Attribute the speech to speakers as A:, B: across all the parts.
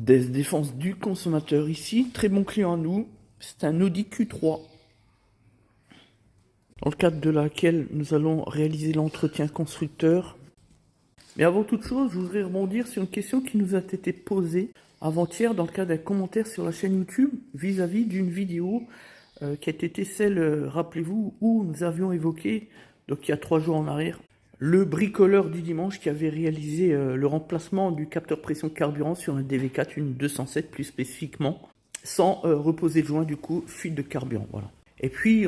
A: Des défenses du consommateur ici, très bon client à nous, c'est un Audi Q3 dans le cadre de laquelle nous allons réaliser l'entretien constructeur. Mais avant toute chose, je voudrais rebondir sur une question qui nous a été posée avant-hier dans le cadre d'un commentaire sur la chaîne YouTube vis-à-vis d'une vidéo qui a été celle, rappelez-vous, où nous avions évoqué, donc il y a 3 jours en arrière, le bricoleur du dimanche qui avait réalisé le remplacement du capteur pression carburant sur un DV4, une 207 plus spécifiquement, sans reposer le joint, du coup, fuite de carburant, voilà. Et puis,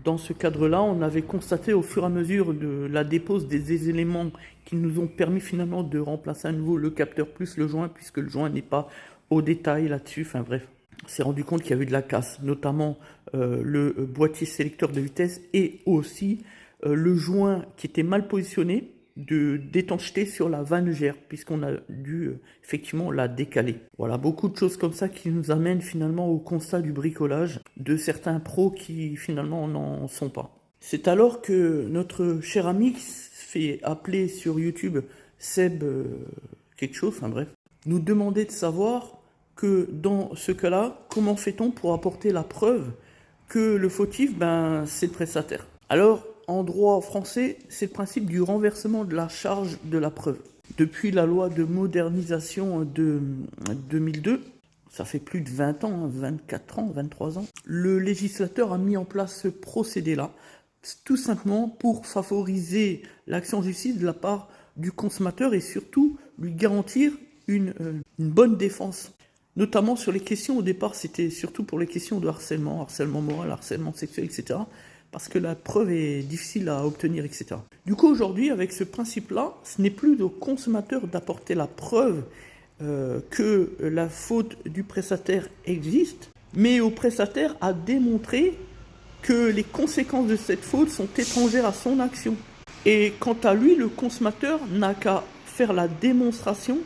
A: dans ce cadre-là, on avait constaté au fur et à mesure de la dépose des éléments qui nous ont permis finalement de remplacer à nouveau le capteur plus le joint, puisque le joint n'est pas au détail là-dessus, enfin bref. On s'est rendu compte qu'il y avait de la casse, notamment le boîtier sélecteur de vitesse et aussi le joint qui était mal positionné d'étanchéité sur la vanne gère, puisqu'on a dû effectivement la décaler. Voilà, beaucoup de choses comme ça qui nous amènent finalement au constat du bricolage de certains pros qui finalement n'en sont pas. C'est alors que notre cher ami qui se fait appeler sur YouTube Seb quelque chose, enfin bref, nous demandait de savoir que dans ce cas-là, comment fait-on pour apporter la preuve que le fautif, c'est le prestataire. Alors, en droit français, c'est le principe du renversement de la charge de la preuve. Depuis la loi de modernisation de 2002, ça fait plus de 20 ans, 24 ans, 23 ans, le législateur a mis en place ce procédé-là, tout simplement pour favoriser l'action en justice de la part du consommateur et surtout lui garantir une bonne défense. Notamment sur les questions, au départ, c'était surtout pour les questions de harcèlement, harcèlement moral, harcèlement sexuel, etc., parce que la preuve est difficile à obtenir, etc. Du coup, aujourd'hui, avec ce principe-là, ce n'est plus au consommateur d'apporter la preuve que la faute du prestataire existe, mais au prestataire à démontrer que les conséquences de cette faute sont étrangères à son action. Et quant à lui, le consommateur n'a qu'à faire la démonstration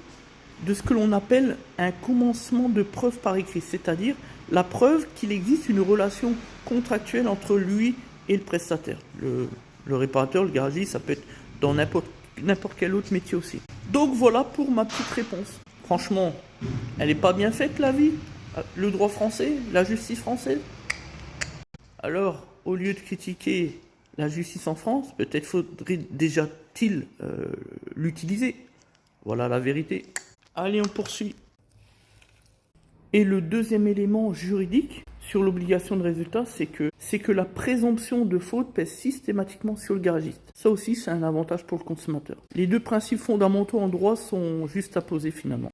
A: de ce que l'on appelle un commencement de preuve par écrit, c'est-à-dire la preuve qu'il existe une relation contractuelle entre lui et le prestataire. Le réparateur, le garagiste, ça peut être dans n'importe quel autre métier aussi. Donc voilà pour ma petite réponse. Franchement, elle n'est pas bien faite la vie, le droit français, la justice française. Alors, au lieu de critiquer la justice en France, peut-être faudrait déjà-t-il l'utiliser. Voilà la vérité. Allez, on poursuit. Et le deuxième élément juridique sur l'obligation de résultat, c'est que la présomption de faute pèse systématiquement sur le garagiste. Ça aussi, c'est un avantage pour le consommateur. Les deux principes fondamentaux en droit sont juste à poser finalement.